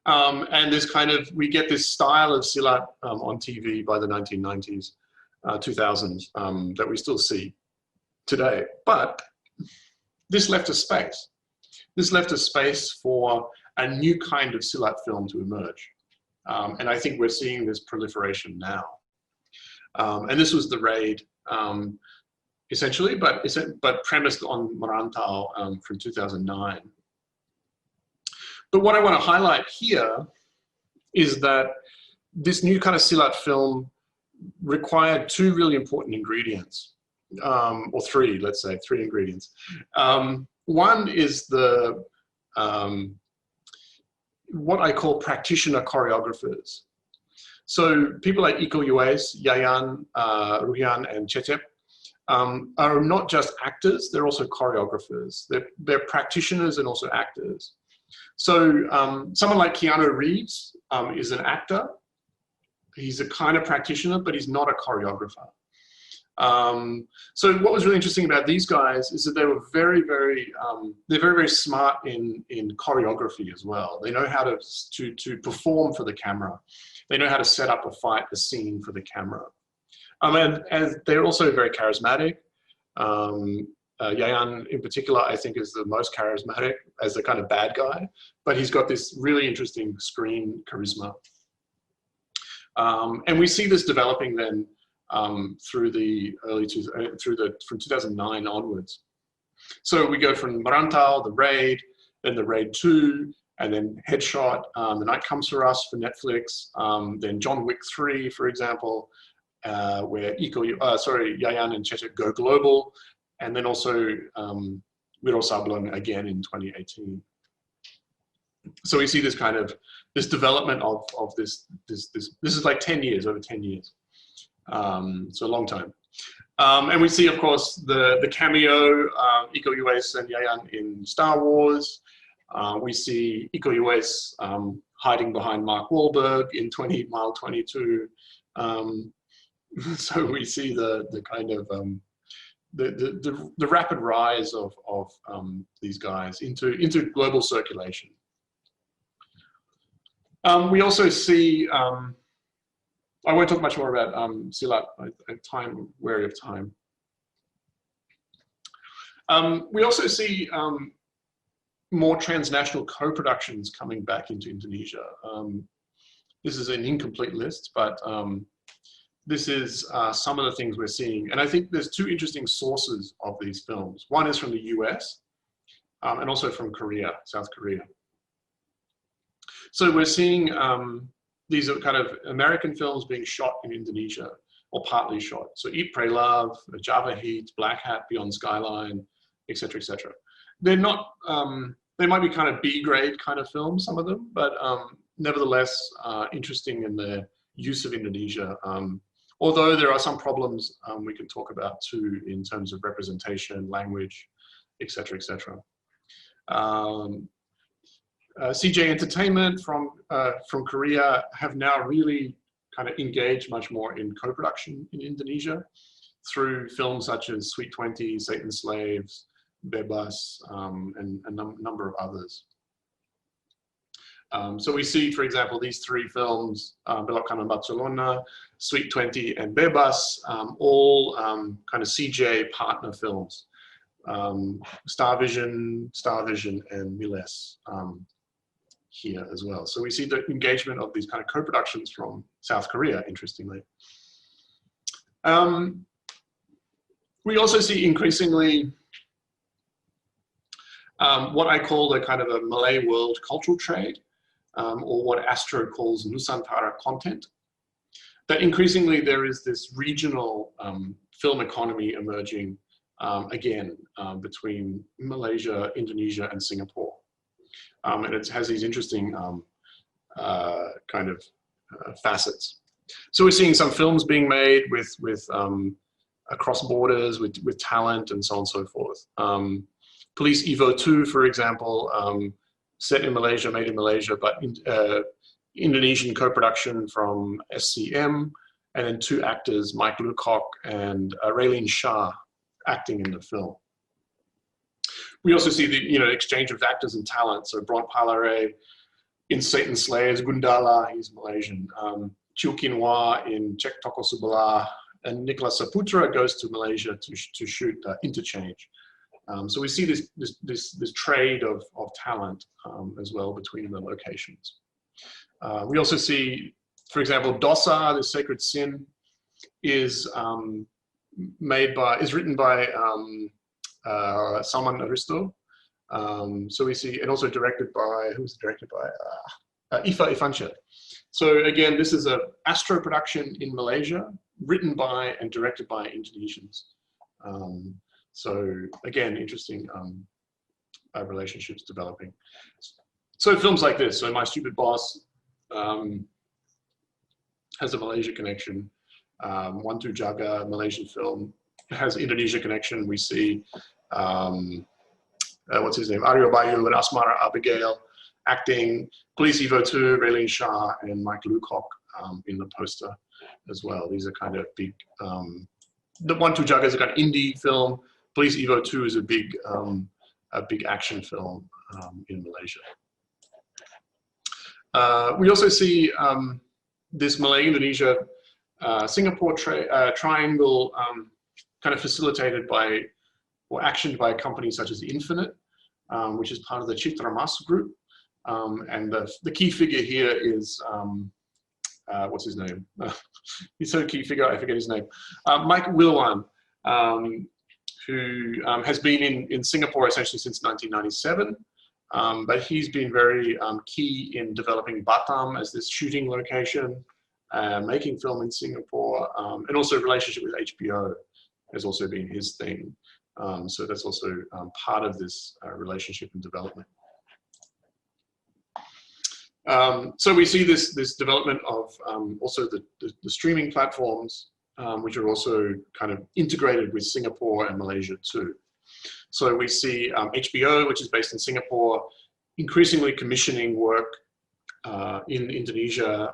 And this kind of, we get this style of silat on TV by the 1990s, 2000s, that we still see today. But this left a space. This left a space for a new kind of silat film to emerge. And I think we're seeing this proliferation now. And this was The Raid, essentially, but premised on Merantau from 2009. But what I want to highlight here is that this new kind of silat film required two really important ingredients, or three, let's say, three ingredients. One is the what I call practitioner choreographers. So people like Iko Uwais, Yayan, Ruhian, and Cecep are not just actors, they're also choreographers. They're practitioners and also actors. So someone like Keanu Reeves is an actor. He's a kind of practitioner, but he's not a choreographer. So what was really interesting about these guys is that they were very, very smart in choreography as well. They know how to perform for the camera. They know how to set up a fight, a scene for the camera. And they're also very charismatic. Yayan in particular, I think, is the most charismatic as the kind of bad guy, but he's got this really interesting screen charisma. And we see this developing then through from 2009 onwards. So we go from Merantau, The Raid, then The Raid 2, and then Headshot, The Night Comes For Us for Netflix, then John Wick 3, for example, where Yayan and Cecep go global, and then also Wiro Sableng again in 2018. So we see this kind of, this development of this is like 10 years, over 10 years. So a long time. And we see, of course, the cameo, Iko Uwais and Yayan in Star Wars. We see Iko Uwais hiding behind Mark Wahlberg in 20 Mile 22. So we see the kind of the rapid rise of these guys into global circulation. We also see, I won't talk much more about Silat, I'm wary of time. We also see more transnational co-productions coming back into Indonesia. This is an incomplete list, but this is some of the things we're seeing. And I think there's two interesting sources of these films. One is from the US and also from Korea, South Korea. So we're seeing these are kind of American films being shot in Indonesia or partly shot. So Eat, Pray, Love, Java Heat, Black Hat, Beyond Skyline, etc., etc. They're not, they might be kind of B-grade kind of films, some of them, but nevertheless interesting in their use of Indonesia. Although there are some problems we can talk about too in terms of representation, language, etc., etc. CJ Entertainment from Korea have now really kind of engaged much more in co-production in Indonesia through films such as Sweet 20, Satan's Slaves, Bebas, and a number of others. So we see, for example, these three films, Belok Kanan Barcelona, Sweet 20, and Bebas, all kind of CJ partner films. Star Vision, and Miles here as well. So we see the engagement of these kind of co-productions from South Korea, interestingly. We also see increasingly what I call a kind of a Malay world cultural trade, or what Astro calls Nusantara content. That increasingly there is this regional film economy emerging again between Malaysia, Indonesia, and Singapore. And it has these interesting kind of facets. So we're seeing some films being made with across borders, with talent, and so on and so forth. Police Evo 2, for example, set in Malaysia, made in Malaysia, but Indonesian co-production from SCM, and then two actors, Mike Lucock and Raylene Shah, acting in the film. We also see the exchange of actors and talent. So Bront Palare in Satan's Slaves, Gundala, he's Malaysian. Chiu Kin Wah in Cek Toko Sebelah, and Nicholas Saputra goes to Malaysia to shoot Interchange. So we see this trade of talent as well between the locations. We also see, for example, Dosa, the Sacred Sin, is written by Salman Aristo. So we see, and also directed by, who's directed by? Ifa Ifansyah. So again, this is a Astro production in Malaysia, written by and directed by Indonesians. So again, interesting relationships developing. So films like this, so My Stupid Boss has a Malaysia connection. One Tu Jaga, Malaysian film, has Indonesia connection. We see, what's his name, Aryo Bayu and Asmara Abigail acting. Police Evo 2, Raylene Shah and Mike Lucock in the poster as well. These are kind of big, the One Tu Jaga is a kind of indie film. Police Evo 2 is a big action film in Malaysia. We also see this Malay-Indonesia Singapore triangle kind of facilitated by or actioned by companies such as Infinite, which is part of the Citra Mas group. And the key figure here is, what's his name? He's so key figure, I forget his name. Mike Wilwan, who has been in Singapore essentially since 1997. But he's been very key in developing Batam as this shooting location, making film in Singapore, and also relationship with HBO has also been his thing. So that's also part of this relationship and development. So we see this development of also the streaming platforms, which are also kind of integrated with Singapore and Malaysia too. So we see HBO, which is based in Singapore, increasingly commissioning work in Indonesia,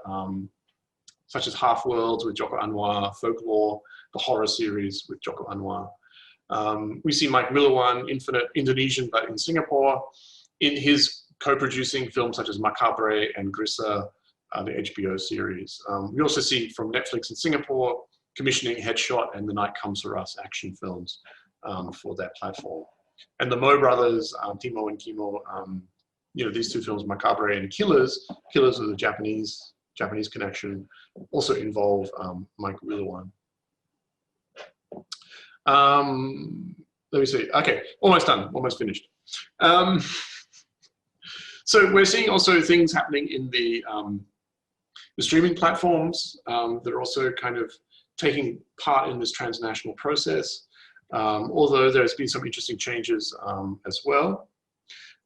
such as Half Worlds with Joko Anwar, Folklore, the horror series with Joko Anwar. We see Mike Millerwan, Infinite, Indonesian, but in Singapore, in his co-producing films such as Macabre and Grissa, the HBO series. We also see from Netflix in Singapore, commissioning Headshot and The Night Comes For Us action films for that platform. And the Mo brothers, Timo and Kimo, you know, these two films, Macabre and Killers, Killers of the Japanese connection, also involve Mike Millerwan. Let me see. Okay, almost done, almost finished. So we're seeing also things happening in the streaming platforms that are also kind of taking part in this transnational process, although there's been some interesting changes as well.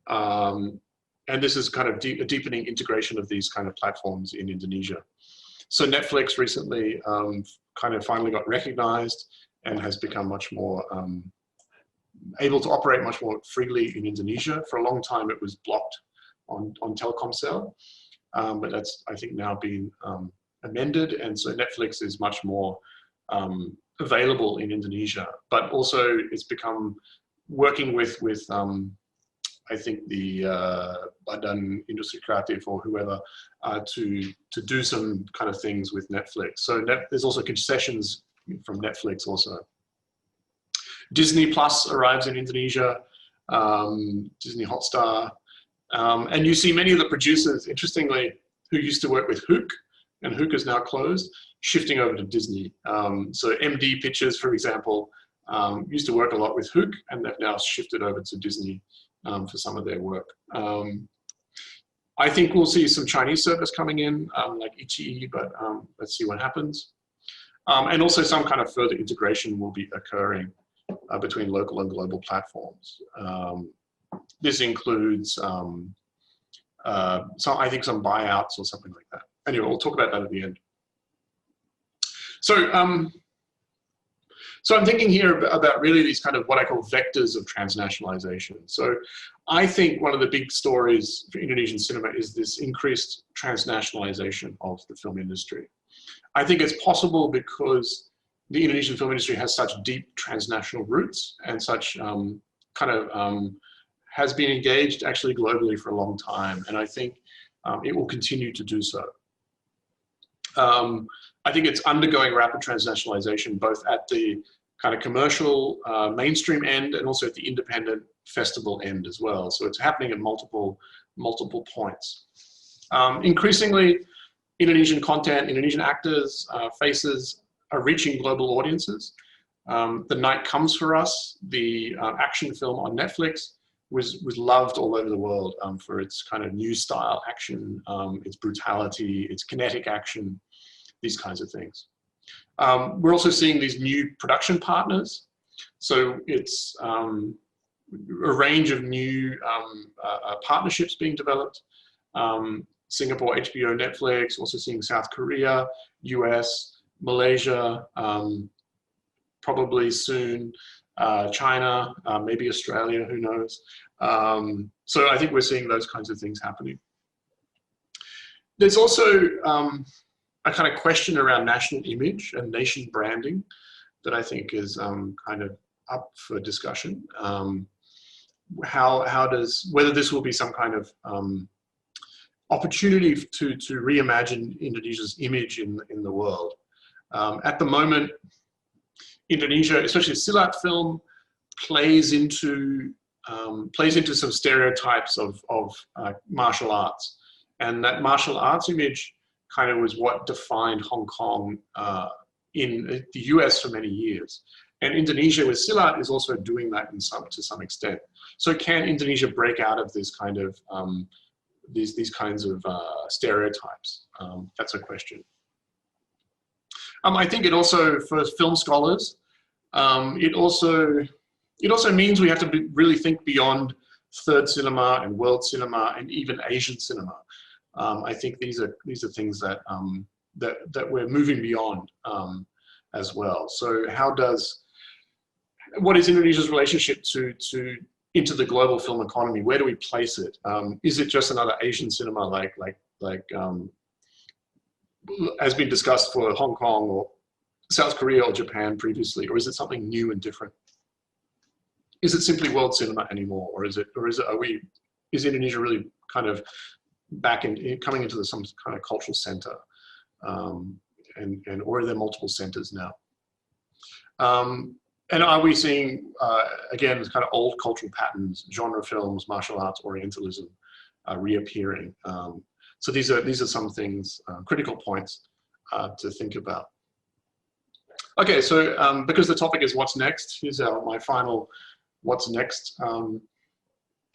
And this is kind of a deepening integration of these kind of platforms in Indonesia. So Netflix recently kind of finally got recognized and has become much more able to operate much more freely in Indonesia. For a long time, it was blocked on Telkomsel, but that's, I think, now been amended. And so Netflix is much more available in Indonesia, but also it's become working with I think the Badan Industri Kreatif or whoever to do some kind of things with Netflix. So there's also concessions from Netflix also. Disney Plus arrives in Indonesia, Disney Hotstar, and you see many of the producers, interestingly, who used to work with Hook, and Hook is now closed, shifting over to Disney. So MD Pictures, for example, used to work a lot with Hook, and they've now shifted over to Disney for some of their work. I think we'll see some Chinese service coming in, like iQIYI, but let's see what happens. And also some kind of further integration will be occurring between local and global platforms. This includes, I think, some buyouts or something like that. Anyway, we'll talk about that at the end. So, so I'm thinking here about really these kind of what I call vectors of transnationalization. So I think one of the big stories for Indonesian cinema is this increased transnationalization of the film industry. I think it's possible because the Indonesian film industry has such deep transnational roots and such has been engaged actually globally for a long time. And I think it will continue to do so. I think it's undergoing rapid transnationalization, both at the kind of commercial mainstream end and also at the independent festival end as well. So it's happening at multiple points. Increasingly, Indonesian content, Indonesian actors, faces are reaching global audiences. The Night Comes For Us, the action film on Netflix, was loved all over the world for its kind of new style action, its brutality, its kinetic action, these kinds of things. We're also seeing these new production partners. So it's a range of new partnerships being developed. Singapore, HBO, Netflix, also seeing South Korea, US, Malaysia, probably soon China, maybe Australia, who knows. So I think we're seeing those kinds of things happening. There's also a kind of question around national image and nation branding that I think is kind of up for discussion. Whether this will be some kind of opportunity to reimagine Indonesia's image in the world. At the moment, Indonesia, especially Silat film, plays into some stereotypes of martial arts, and that martial arts image kind of was what defined Hong Kong in the US for many years. And Indonesia with Silat is also doing that to some extent. So can Indonesia break out of this kind of these kinds of stereotypes? That's a question. I think it also, for film scholars, it also means we have to really think beyond third cinema and world cinema and even Asian cinema. I think these are things that that we're moving beyond as well. So what is Indonesia's relationship to into the global film economy, where do we place it? Is it just another Asian cinema like has been discussed for Hong Kong or South Korea or Japan previously, or is it something new and different? Is it simply world cinema anymore, or is Indonesia really kind of coming into some kind of cultural center, or are there multiple centers now? And are we seeing again this kind of old cultural patterns, genre films, martial arts, Orientalism reappearing? So these are some things, critical points to think about. Okay, so because the topic is what's next, here's my final what's next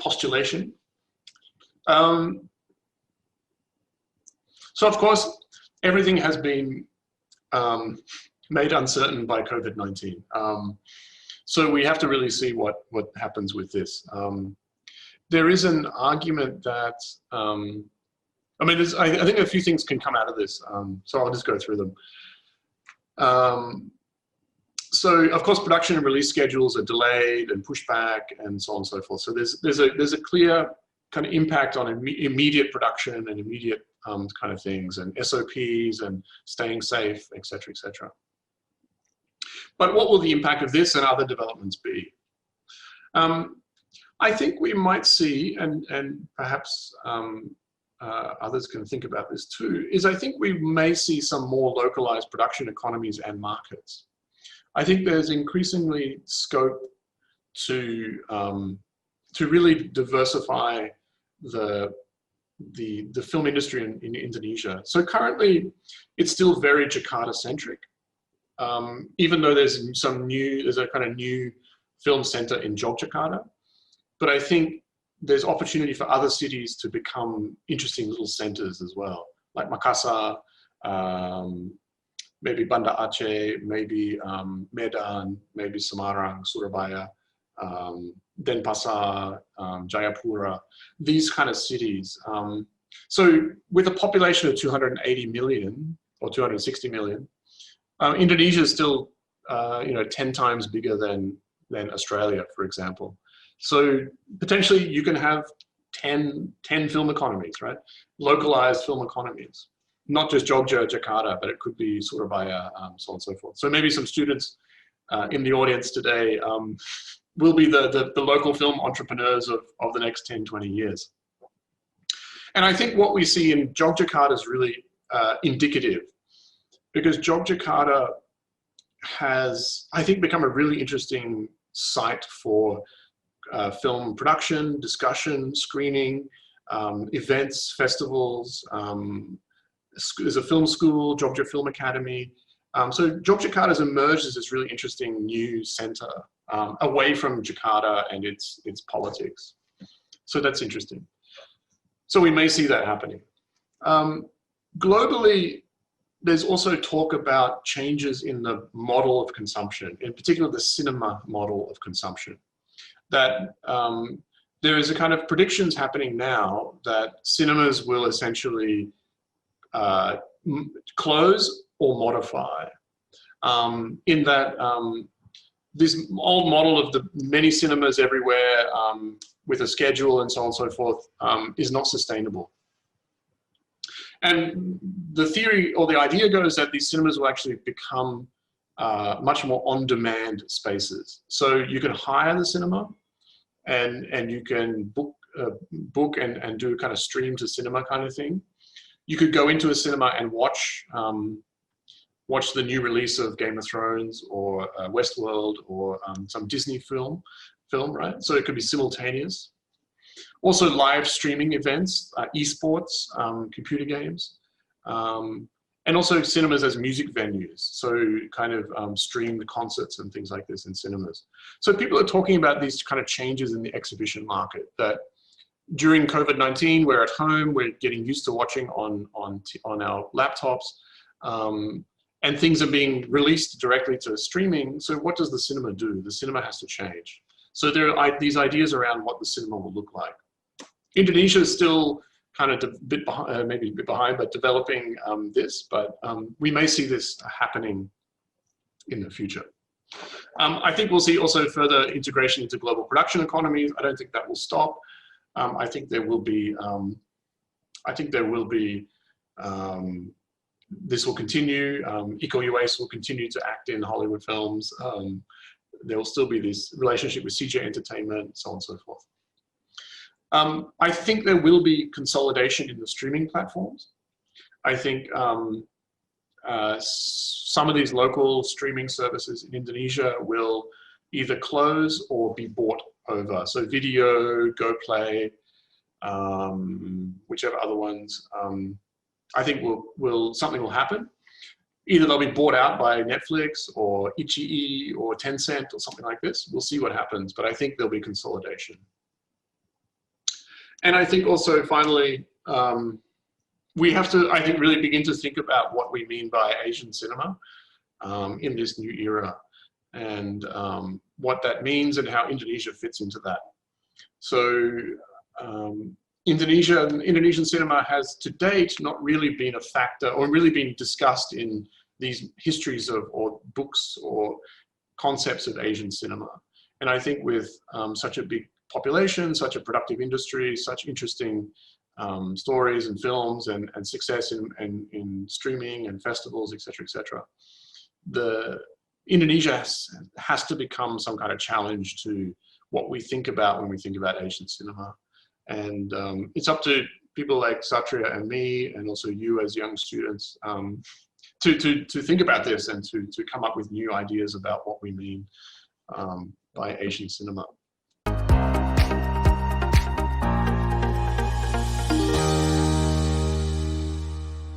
postulation. So of course, everything has been made uncertain by COVID-19. So we have to really see what happens with this. There is an argument that, I mean, I think a few things can come out of this. So I'll just go through them. So of course, production and release schedules are delayed and pushed back and so on and so forth. So there's a clear kind of impact on immediate production and immediate kind of things and SOPs and staying safe, et cetera, et cetera. But what will the impact of this and other developments be? I think we might see, and perhaps others can think about this too, is I think we may see some more localized production economies and markets. I think there's increasingly scope to really diversify the film industry in Indonesia. So currently, it's still very Jakarta-centric. Even though there's a kind of new film center in Yogyakarta, but I think there's opportunity for other cities to become interesting little centers as well, like Makassar, maybe Banda Aceh, maybe Medan, maybe Semarang, Surabaya, Denpasar, Jayapura, these kind of cities. So with a population of 280 million or 260 million, Indonesia is still 10 times bigger than Australia, for example. So potentially you can have 10 film economies, right? Localized film economies. Not just Jogja, Jakarta, but it could be Surabaya, so on and so forth. So maybe some students in the audience today will be the local film entrepreneurs of the next 10, 20 years. And I think what we see in Yogyakarta is really indicative, because Yogyakarta has, I think, become a really interesting site for film production, discussion, screening, events, festivals. There's a film school, Jogja Film Academy. So Yogyakarta has emerged as this really interesting new center away from Jakarta and its politics. So that's interesting. So we may see that happening. Globally, there's also talk about changes in the model of consumption, in particular the cinema model of consumption. That there is a kind of predictions happening now that cinemas will essentially close or modify, in that this old model of the many cinemas everywhere with a schedule and so on and so forth is not sustainable. And the theory or the idea goes that these cinemas will actually become much more on-demand spaces. So you can hire the cinema and you can book and do kind of stream to cinema kind of thing. You could go into a cinema and watch the new release of Game of Thrones or Westworld or some Disney film, right? So it could be simultaneous. Also live streaming events, esports, computer games, and also cinemas as music venues. So kind of streamed concerts and things like this in cinemas. So people are talking about these kind of changes in the exhibition market, that during COVID-19, we're at home, we're getting used to watching on our laptops, and things are being released directly to streaming. So what does the cinema do? The cinema has to change. So there are these ideas around what the cinema will look like. Indonesia is still kind of maybe a bit behind, but developing this. But we may see this happening in the future. I think we'll see also further integration into global production economies. I don't think that will stop. I think there will be. This will continue. Eco-US will continue to act in Hollywood films. There will still be this relationship with CJ Entertainment, so on and so forth. I think there will be consolidation in the streaming platforms. I think some of these local streaming services in Indonesia will either close or be bought over. So Video, GoPlay, whichever other ones, I think something will happen. Either they'll be bought out by Netflix or Ichi or Tencent or something like this. We'll see what happens, but I think there'll be consolidation. And I think also finally, we have to, I think, really begin to think about what we mean by Asian cinema in this new era, and what that means and how Indonesia fits into that. So Indonesian cinema has to date not really been a factor or really been discussed in these histories of, or books or concepts of Asian cinema. And I think with such a big population, such a productive industry, such interesting stories and films and success in streaming and festivals, et cetera, Indonesia has to become some kind of challenge to what we think about when we think about Asian cinema. And it's up to people like Satrya and me, and also you as young students, to think about this and to come up with new ideas about what we mean by Asian cinema.